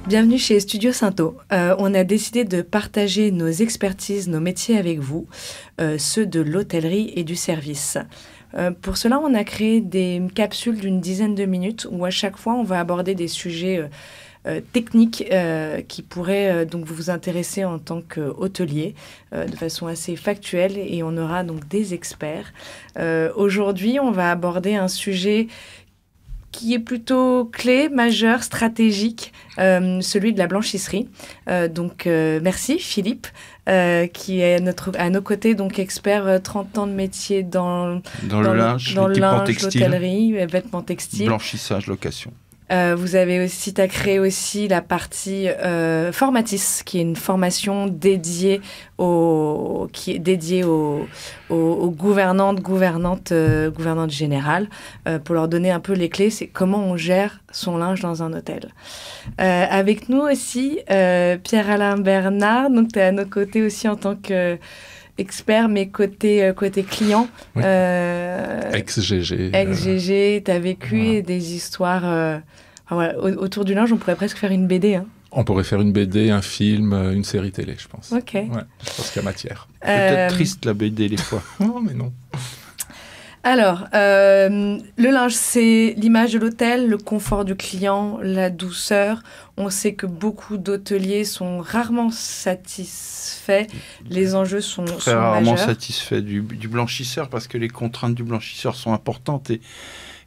Bienvenue chez Studio Sainto. On a décidé de partager nos expertises, nos métiers avec vous, ceux de l'hôtellerie et du service. Pour cela, on a créé des capsules d'une dizaine de minutes où à chaque fois, on va aborder des sujets techniques qui pourraient donc vous intéresser en tant qu'hôtelier de façon assez factuelle, et on aura donc des experts. Aujourd'hui, on va aborder un sujet qui est plutôt clé, majeur, stratégique, celui de la blanchisserie. Merci Philippe, qui est à nos côtés, donc expert 30 ans de métier dans le linge, l'hôtellerie, vêtements textiles. Blanchissage, location. Vous avez aussi, tu as créé aussi la partie Formatis, qui est une formation dédiée aux gouvernantes générales, pour leur donner un peu les clés, c'est comment on gère son linge dans un hôtel. Avec nous aussi, Pierre-Alain Bernard, donc tu es à nos côtés aussi en tant que expert, mais côté client. Oui. Ex-GG. Ex-GG, tu as vécu des histoires autour du linge, on pourrait presque faire une BD. Hein. On pourrait faire une BD, un film, une série télé, je pense. Ok. Ouais, je pense qu'il y a matière. Peut-être triste la BD des fois. Non, mais non. Alors, le linge, c'est l'image de l'hôtel, le confort du client, la douceur. On sait que beaucoup d'hôteliers sont rarement satisfaits. Les enjeux sont très rarement majeurs. Satisfaits du blanchisseur, parce que les contraintes du blanchisseur sont importantes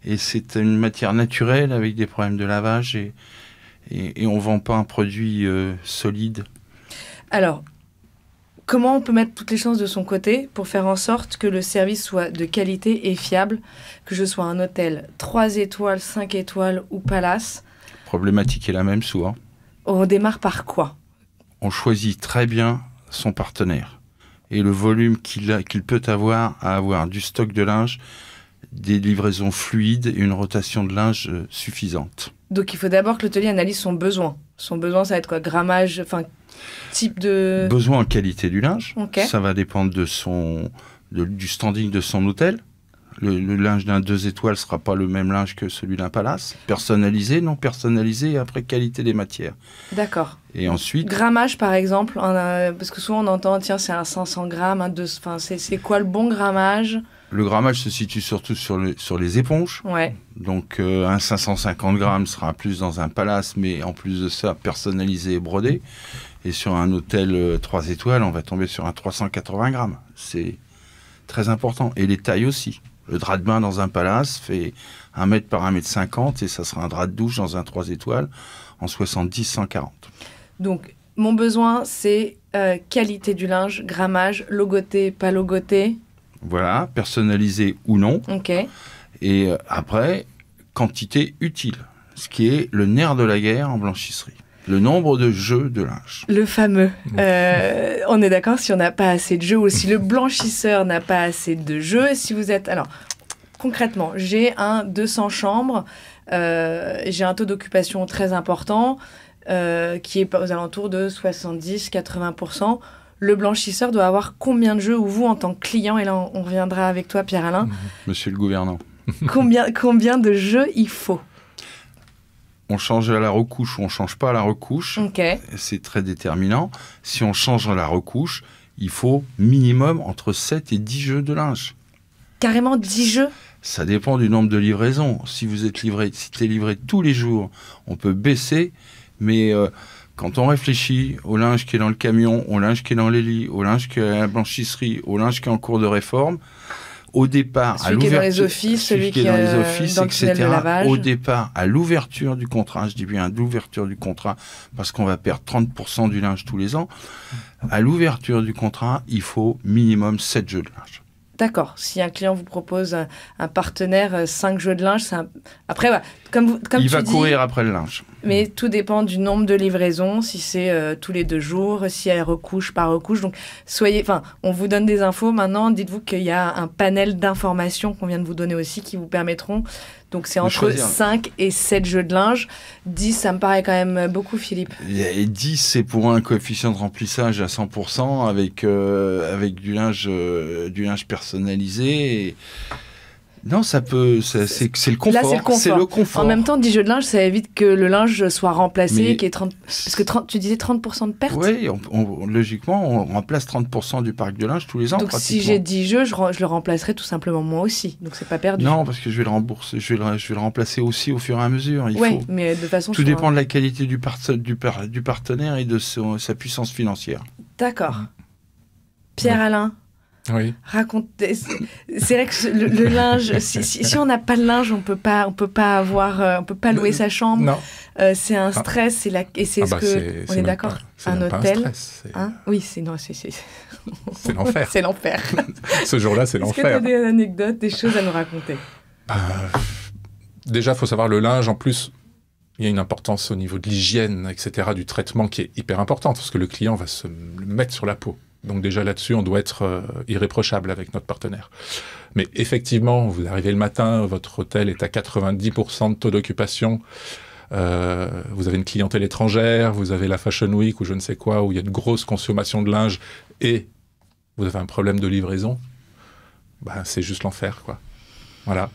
et c'est une matière naturelle avec des problèmes de lavage et on ne vend pas un produit solide. Alors, comment on peut mettre toutes les chances de son côté pour faire en sorte que le service soit de qualité et fiable, que ce soit un hôtel 3 étoiles, 5 étoiles ou palace? La problématique est la même souvent. On démarre par quoi? On choisit très bien son partenaire et le volume qu'il peut avoir à avoir du stock de linge, des livraisons fluides et une rotation de linge suffisante. Donc il faut d'abord que l'hôtelier analyse son besoin. Son besoin, ça va être quoi? Grammage, enfin type de... Besoin en qualité du linge. Okay. Ça va dépendre du standing de son hôtel. Le linge d'un 2 étoiles ne sera pas le même linge que celui d'un palace. Personnalisé, non personnalisé, et après qualité des matières. D'accord. Et ensuite... Grammage, par exemple, parce que souvent on entend, tiens, c'est un 500 grammes, c'est quoi le bon grammage? Le grammage se situe surtout sur les éponges. Ouais. Donc un 550 grammes sera plus dans un palace, mais en plus de ça, personnalisé et brodé. Et sur un hôtel 3 étoiles, on va tomber sur un 380 grammes. C'est très important. Et les tailles aussi. Le drap de bain dans un palace fait 1 mètre par 1,50 m et ça sera un drap de douche dans un 3 étoiles en 70-140. Donc, mon besoin, c'est qualité du linge, grammage, logoté, pas logoté. Voilà, personnalisé ou non. Ok. Et après, quantité utile, ce qui est le nerf de la guerre en blanchisserie. Le nombre de jeux de linge. Le fameux. On est d'accord, si on n'a pas assez de jeux ou si le blanchisseur n'a pas assez de jeux. Si vous êtes... Alors, concrètement, j'ai un 200 chambres, j'ai un taux d'occupation très important qui est aux alentours de 70-80%. Le blanchisseur doit avoir combien de jeux, ou vous en tant que client, et là on reviendra avec toi Pierre-Alain. Monsieur le gouvernant. Combien de jeux il faut? On change à la recouche ou on ne change pas à la recouche. Okay. C'est très déterminant. Si on change à la recouche, il faut minimum entre 7 et 10 jeux de linge. Carrément 10 jeux? Ça dépend du nombre de livraisons. Si tu es livré tous les jours, on peut baisser, mais... quand on réfléchit au linge qui est dans le camion, au linge qui est dans les lits, au linge qui est à la blanchisserie, au linge qui est en cours de réforme, au départ, celui qui est dans les offices, celui qui est dans les offices, etc. Au départ, à l'ouverture du contrat, je dis bien à l'ouverture du contrat, parce qu'on va perdre 30% du linge tous les ans. À l'ouverture du contrat, il faut minimum 7 jeux de linge. D'accord. Si un client vous propose un partenaire 5 jeux de linge, après, voilà, comme il va courir après le linge. Mais tout dépend du nombre de livraisons, si c'est tous les 2 jours, si elle recouche par recouche. Donc, on vous donne des infos. Maintenant, dites-vous qu'il y a un panel d'informations qu'on vient de vous donner aussi qui vous permettront. Donc, c'est entre 5 et 7 jeux de linge. 10, ça me paraît quand même beaucoup, Philippe. Et 10, c'est pour un coefficient de remplissage à 100% avec du linge personnalisé. Non, ça peut. C'est le confort. Là, c'est le confort. C'est le confort. En même temps, 10 jeux de linge, ça évite que le linge soit remplacé, Mais- qu'il y ait 30... Parce que tu disais 30% de perte. Oui, logiquement, on remplace 30% du parc de linge tous les ans. Donc si j'ai 10 jeux, je le remplacerai tout simplement moi aussi. Donc c'est pas perdu. Non, parce que je vais le rembourser, je vais le remplacer aussi au fur et à mesure. Oui, mais de façon... Tout dépend de la qualité du partenaire et de sa puissance financière. D'accord. Pierre-Alain, Oui. raconte. C'est vrai que le linge, si on n'a pas de linge, on peut pas louer sa chambre. Non. C'est un stress, et c'est ce que on est même d'accord. pas- c'est Un même pas hôtel, stress, c'est hein oui, c'est c'est l'enfer. c'est l'enfer. Ce jour-là, c'est Est-ce que tu as l'enfer. des anecdotes, des choses à nous raconter? Déjà, il faut savoir, le linge, en plus, il y a une importance au niveau de l'hygiène, etc., du traitement qui est hyper importante, parce que le client va se le mettre sur la peau. Donc déjà là-dessus, on doit être irréprochable avec notre partenaire. Mais effectivement, vous arrivez le matin, votre hôtel est à 90% de taux d'occupation, vous avez une clientèle étrangère, vous avez la Fashion Week ou je ne sais quoi, où il y a une grosse consommation de linge, et vous avez un problème de livraison, ben, c'est juste l'enfer, quoi. Voilà.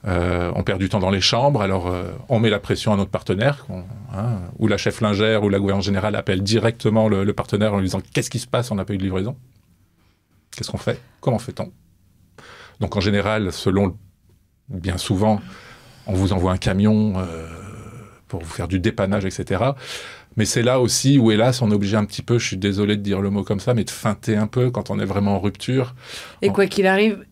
On perd du temps dans les chambres, alors on met la pression à notre partenaire, ou la chef lingère ou la gouvernante générale appelle directement le partenaire en lui disant « Qu'est-ce qui se passe? On n'a pas eu de livraison. Qu'est-ce qu'on fait? Comment fait-on » Donc en général, bien souvent, on vous envoie un camion pour vous faire du dépannage, etc. Mais c'est là aussi où, hélas, on est obligé un petit peu, je suis désolé de dire le mot comme ça, mais de feinter un peu quand on est vraiment en rupture. Et quoi qu'il arrive,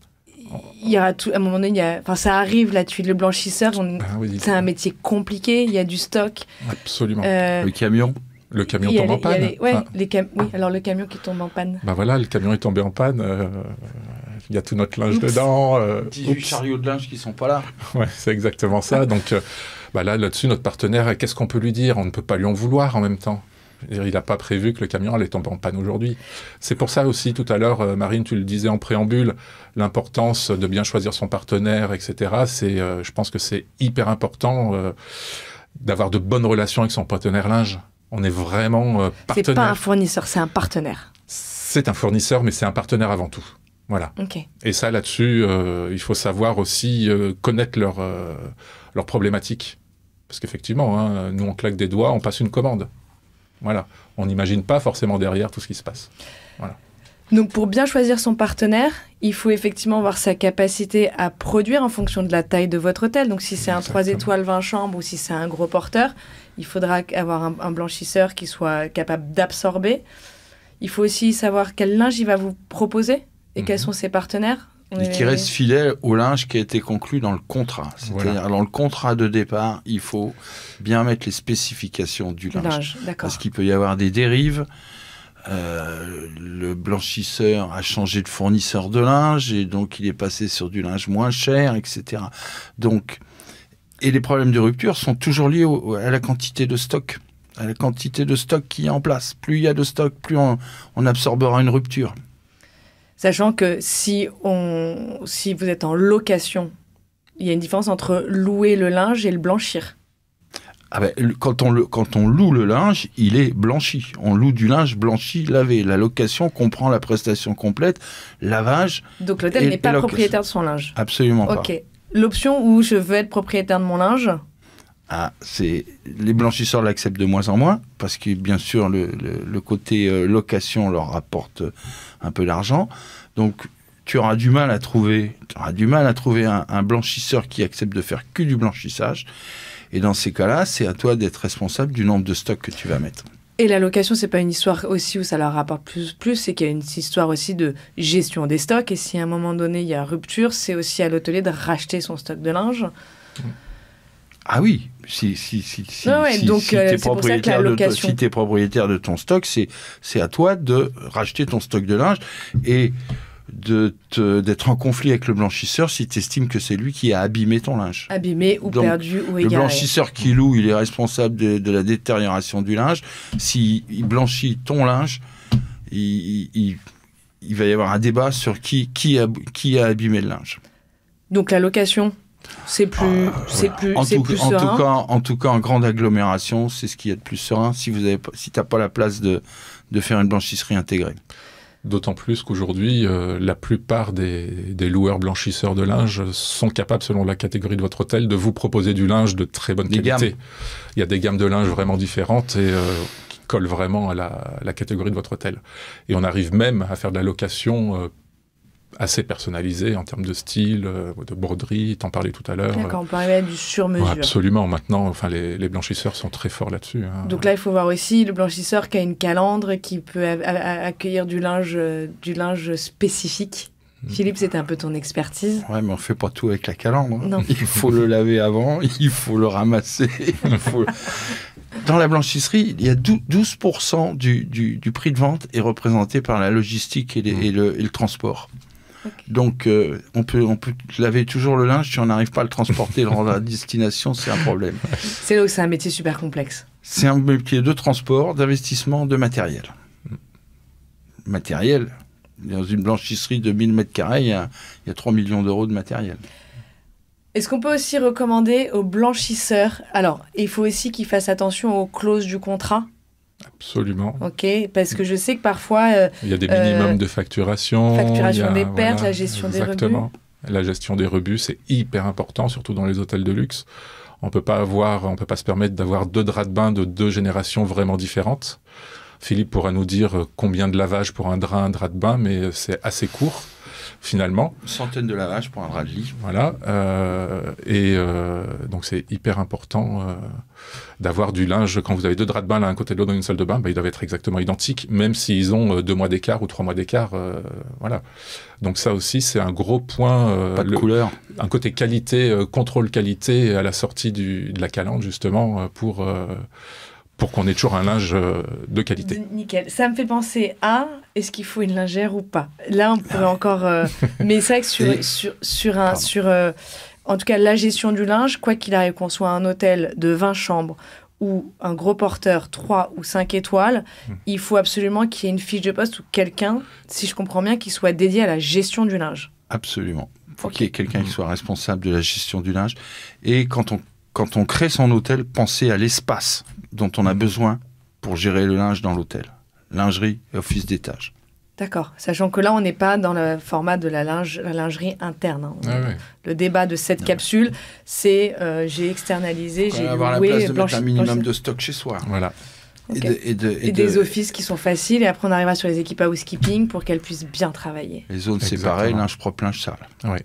il y aura à un moment donné, ça arrive, la tuile, le blanchisseur, Oui, c'est un métier compliqué, il y a du stock. absolument. Le camion. Le camion tombe en panne. Oui, alors le camion qui tombe en panne. Ben voilà, le camion est tombé en panne, il y a tout notre linge dedans. 18 chariots de linge qui sont pas là. Ouais, c'est exactement ça. Donc là-dessus, notre partenaire, qu'est-ce qu'on peut lui dire? On ne peut pas lui en vouloir en même temps. Il n'a pas prévu que le camion allait tomber en panne aujourd'hui. C'est pour ça aussi, tout à l'heure, Marine, tu le disais en préambule, l'importance de bien choisir son partenaire, etc. Je pense que c'est hyper important d'avoir de bonnes relations avec son partenaire linge. On est vraiment partenaire. C'est pas un fournisseur, c'est un partenaire. C'est un fournisseur, mais c'est un partenaire avant tout. Voilà. Okay. Et ça, là-dessus, il faut savoir aussi connaître leurs problématiques. Parce qu'effectivement, nous, on claque des doigts, on passe une commande. Voilà. On n'imagine pas forcément derrière tout ce qui se passe. Voilà. Donc, pour bien choisir son partenaire, il faut effectivement voir sa capacité à produire en fonction de la taille de votre hôtel. Donc, si c'est un 3 étoiles 20 chambres ou si c'est un gros porteur, il faudra avoir un blanchisseur qui soit capable d'absorber. Il faut aussi savoir quel linge il va vous proposer et quels sont ses partenaires. Et qui reste fidèle au linge qui a été conclu dans le contrat. C'est-à-dire, dans le contrat de départ, il faut bien mettre les spécifications du linge. Parce qu'il peut y avoir des dérives. Le blanchisseur a changé de fournisseur de linge et donc il est passé sur du linge moins cher, etc. Donc, et les problèmes de rupture sont toujours liés à la quantité de stock. À la quantité de stock qui est en place. Plus il y a de stock, plus on absorbera une rupture. Sachant que si vous êtes en location, il y a une différence entre louer le linge et le blanchir. Ah ben, quand on loue le linge, il est blanchi. On loue du linge blanchi, lavé. La location comprend la prestation complète, lavage. Donc l'hôtel n'est pas propriétaire de son linge. Absolument pas. Ok. L'option où je veux être propriétaire de mon linge. Les blanchisseurs l'acceptent de moins en moins parce que bien sûr le côté location leur rapporte un peu d'argent. Donc tu auras du mal à trouver un blanchisseur qui accepte de faire que du blanchissage. Et dans ces cas-là, c'est à toi d'être responsable du nombre de stocks que tu vas mettre. Et la location, c'est pas une histoire aussi où ça leur rapporte plus, c'est qu'il y a une histoire aussi de gestion des stocks. Et si à un moment donné il y a rupture, c'est aussi à l'hôtelier de racheter son stock de linge. Ah oui, si tu es propriétaire de ton stock, c'est à toi de racheter ton stock de linge et d'être en conflit avec le blanchisseur si tu estimes que c'est lui qui a abîmé ton linge. Abîmé ou donc, perdu ou égaré. Le blanchisseur qui loue, il est responsable de la détérioration du linge. S'il blanchit ton linge, il va y avoir un débat sur qui a abîmé le linge. Donc la location, c'est plus serein. En tout cas, en grande agglomération, c'est ce qu'il y a de plus serein si tu n'as pas la place de faire une blanchisserie intégrée. D'autant plus qu'aujourd'hui, la plupart des loueurs blanchisseurs de linge sont capables, selon la catégorie de votre hôtel, de vous proposer du linge de très bonne qualité. Gammes. Il y a des gammes de linge vraiment différentes et qui collent vraiment à la catégorie de votre hôtel. Et on arrive même à faire de la location assez personnalisée en termes de style, de broderie, t'en parlais tout à l'heure. D'accord, on peut arriver à du sur-mesure. Ouais, absolument. Maintenant, enfin, les blanchisseurs sont très forts là-dessus. Hein. Donc là, il faut voir aussi le blanchisseur qui a une calandre, qui peut accueillir du linge spécifique. Philippe, c'était un peu ton expertise. Ouais, mais on fait pas tout avec la calandre. Non. Il faut le laver avant, il faut le ramasser. Dans la blanchisserie, il y a 12% du prix de vente est représenté par la logistique et le transport. Okay. Donc, on peut laver toujours le linge, si on n'arrive pas à le transporter et le rendre à destination, c'est un problème. C'est là où c'est un métier super complexe. C'est un métier de transport, d'investissement, de matériel. Matériel, dans une blanchisserie de 1000 m², il y a 3 millions d'euros de matériel. Est-ce qu'on peut aussi recommander aux blanchisseurs, alors, il faut aussi qu'ils fassent attention aux clauses du contrat? Absolument. Ok, parce que je sais que parfois... il y a des minimums de facturation. Facturation des pertes, la gestion des rebuts. Exactement. La gestion des rebuts, c'est hyper important, surtout dans les hôtels de luxe. On peut pas se permettre d'avoir 2 draps de bain de 2 générations vraiment différentes. Philippe pourra nous dire combien de lavage pour un drap de bain, mais c'est assez court. Finalement. 100 de lavages pour un drap de lit. Voilà. Donc, c'est hyper important d'avoir du linge. Quand vous avez 2 draps de bain l'un à côté de l'autre dans une salle de bain, ils doivent être exactement identiques, même s'ils ont 2 mois d'écart ou 3 mois d'écart. Voilà. Donc, ça aussi, c'est un gros point. Pas de couleur. Un côté qualité, contrôle qualité à la sortie de la calandre, justement, pour qu'on ait toujours un linge de qualité. Nickel. Ça me fait penser à est-ce qu'il faut une lingère ou pas? Là, on pourrait encore... mais c'est vrai que en tout cas, la gestion du linge, quoi qu'il arrive, qu'on soit un hôtel de 20 chambres ou un gros porteur 3 ou 5 étoiles, il faut absolument qu'il y ait une fiche de poste ou quelqu'un, si je comprends bien, qui soit dédié à la gestion du linge. Absolument. Il faut qu'il y ait quelqu'un qui soit responsable de la gestion du linge. Et quand on crée son hôtel, pensez à l'espace dont on a besoin pour gérer le linge dans l'hôtel. Lingerie et office d'étage. D'accord. Sachant que là, on n'est pas dans le format de la lingerie interne. Hein. Ouais. Le débat de cette capsule, c'est j'ai externalisé, j'ai loué... avoir la place de mettre un minimum de stock chez soi. Voilà. Okay. Et des offices qui sont faciles. Et après, on arrivera sur les équipes housekeeping pour qu'elles puissent bien travailler. Les zones séparées, linge propre, linge sale. Oui.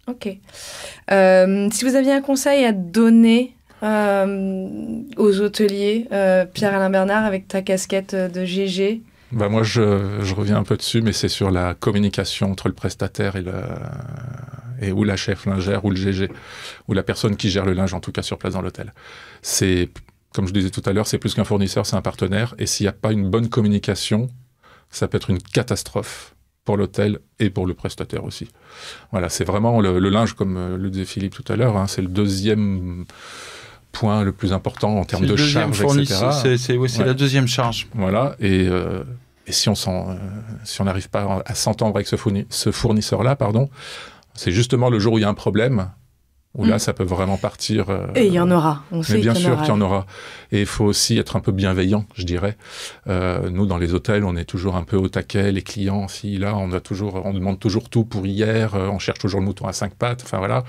Ok. Si vous aviez un conseil à donner... aux hôteliers, Pierre-Alain Bernard, avec ta casquette de GG. Moi, je reviens un peu dessus, mais c'est sur la communication entre le prestataire ou la chef lingère ou le GG, ou la personne qui gère le linge, en tout cas sur place dans l'hôtel. C'est, comme je disais tout à l'heure, c'est plus qu'un fournisseur, c'est un partenaire, et s'il n'y a pas une bonne communication, ça peut être une catastrophe pour l'hôtel et pour le prestataire aussi. Voilà, c'est vraiment le linge, comme le disait Philippe tout à l'heure, hein, c'est le deuxième point le plus important en termes de charge, etc. C'est la deuxième charge. Voilà, et si on n'arrive pas à s'entendre avec ce fournisseur-là, c'est justement le jour où il y a un problème, où là, ça peut vraiment partir. Et il y en aura, on sait qu'il y en aura. Bien sûr qu'il y en aura. Et il faut aussi être un peu bienveillant, je dirais. Nous, dans les hôtels, on est toujours un peu au taquet. Les clients, on demande toujours tout pour hier, on cherche toujours le mouton à 5 pattes, enfin voilà.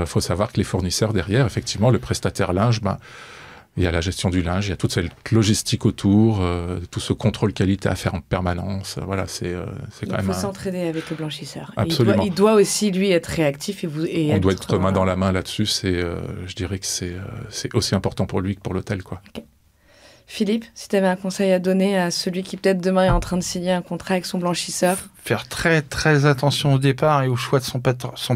Faut savoir que les fournisseurs derrière, effectivement, le prestataire linge, il y a la gestion du linge, il y a toute cette logistique autour, tout ce contrôle qualité à faire en permanence. Voilà, c'est quand même. Il faut s'entraider avec le blanchisseur. Absolument. Il doit aussi, lui, être réactif. On doit être main dans la main là-dessus. Je dirais que c'est aussi important pour lui que pour l'hôtel, quoi. Okay. Philippe, si tu avais un conseil à donner à celui qui peut-être demain est en train de signer un contrat avec son blanchisseur? Faire très très attention au départ et au choix de son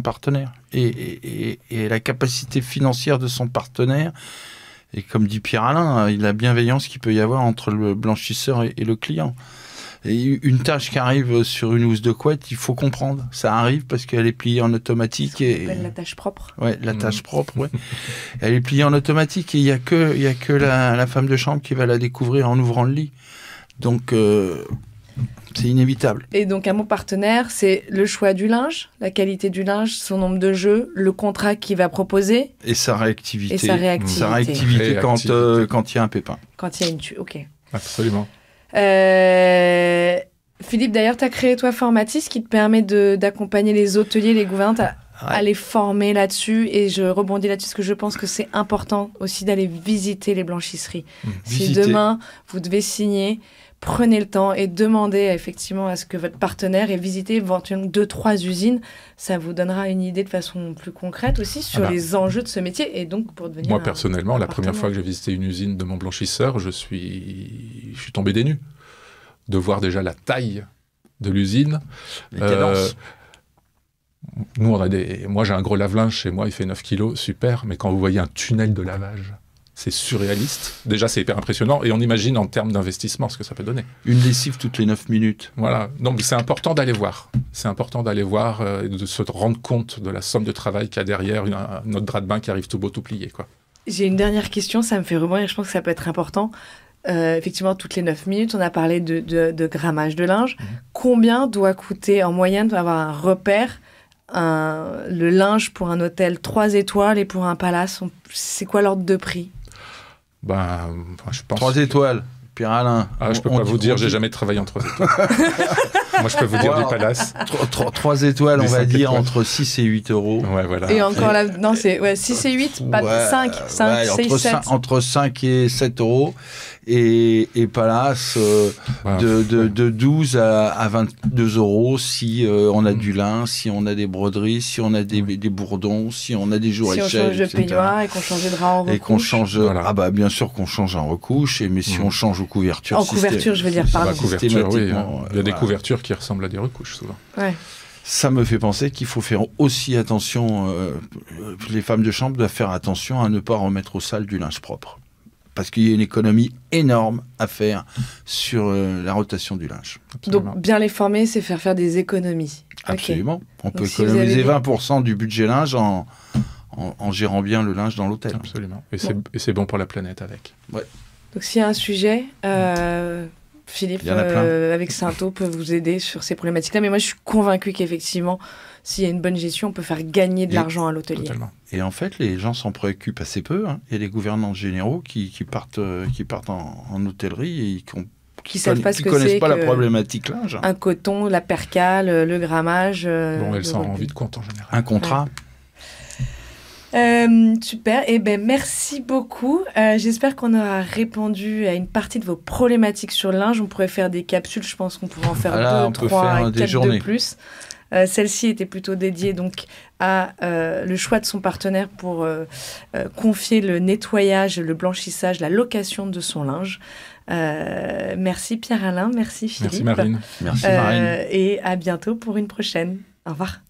partenaire et la capacité financière de son partenaire. Et comme dit Pierre-Alain, la bienveillance qu'il peut y avoir entre le blanchisseur et le client. Et une tâche qui arrive sur une housse de couette, il faut comprendre. Ça arrive parce qu'elle est pliée en automatique. La tâche propre. Ouais, la tâche propre, ouais. Elle est pliée en automatique et il y a que la femme de chambre qui va la découvrir en ouvrant le lit. Donc, c'est inévitable. Et donc, un mot partenaire, c'est le choix du linge, la qualité du linge, son nombre de jeux, le contrat qu'il va proposer. Et sa réactivité. Sa réactivité quand il y a un pépin. Quand il y a une ok. Absolument. Philippe, d'ailleurs, tu as créé, toi, Formatis, qui te permet d'accompagner les hôteliers, les gouvernants à les former là-dessus. Et je rebondis là-dessus parce que je pense que c'est important aussi d'aller visiter les blanchisseries. Si demain, vous devez signer, prenez le temps et demandez effectivement à ce que votre partenaire ait visité éventuellement 2-3 usines. Ça vous donnera une idée de façon plus concrète aussi sur les enjeux de ce métier et donc pour devenir. Moi, personnellement, la première fois que j'ai visité une usine de mon blanchisseur, je suis tombé des nues. De voir déjà la taille de l'usine. Les cadences. Nous, moi, j'ai un gros lave-linge chez moi, il fait 9 kilos, super. Mais quand vous voyez un tunnel de lavage, c'est surréaliste. Déjà, c'est hyper impressionnant. Et on imagine en termes d'investissement ce que ça peut donner. Une lessive toutes les 9 minutes. Voilà. Donc, c'est important d'aller voir. C'est important d'aller voir et de se rendre compte de la somme de travail qu'il y a derrière notre drap de bain qui arrive tout beau, tout plié, quoi. J'ai une dernière question, ça me fait rebondir, je pense que ça peut être important. Effectivement, toutes les 9 minutes, on a parlé de grammage de linge. Combien doit coûter en moyenne pour avoir un repère le linge pour un hôtel 3 étoiles et pour un palace? C'est quoi l'ordre de prix? Je pense 3 étoiles, Pierre-Alain. Je peux pas vous dire, j'ai jamais travaillé en 3 étoiles. Moi, je peux vous dire du palace. 3 étoiles, on va dire, entre 6 et 8 euros. Ouais, voilà. Et encore là, non, c'est 6 et 8, pas 5, 6, 7. Entre 5 et 7 euros. Et Palace de 12 à 22 euros si on a du lin, si on a des broderies, si on a des bourdons, si on a des jours échelles. Si on change de peignoir et qu'on change de drap en recouche. Et qu'on change, bien sûr qu'on change en recouche, mais si on change aux couvertures. En couverture, je veux dire, pardon. Couverture, oui. Il y a des couvertures qui ressemblent à des recouches, souvent. Ouais. Ça me fait penser qu'il faut faire aussi attention, les femmes de chambre doivent faire attention à ne pas remettre aux salles du linge propre. Parce qu'il y a une économie énorme à faire sur la rotation du linge. Absolument. Donc, bien les former, c'est faire des économies. Absolument. Okay. On peut économiser 20% du budget linge en gérant bien le linge dans l'hôtel. Absolument. Et c'est bon pour la planète avec. Ouais. Donc, s'il y a un sujet, Philippe, avec Sainto, peut vous aider sur ces problématiques-là. Mais moi, je suis convaincue qu'effectivement, s'il y a une bonne gestion, on peut faire gagner de l'argent à l'hôtelier. Totalement. Et en fait, les gens s'en préoccupent assez peu. Il y a des gouvernants généraux qui partent en hôtellerie et qui connaissent pas la problématique linge. Un coton, la percale, le grammage. Elles sont en vue de compte en général. Un contrat. Super. Merci beaucoup. J'espère qu'on aura répondu à une partie de vos problématiques sur le linge. On pourrait faire des capsules. Je pense qu'on pourrait en faire 2, 3, 4 de plus. Celle-ci était plutôt dédiée donc à le choix de son partenaire pour confier le nettoyage, le blanchissage, la location de son linge. Merci Pierre-Alain, merci Philippe. Merci Marine. Merci Marine. Et à bientôt pour une prochaine. Au revoir.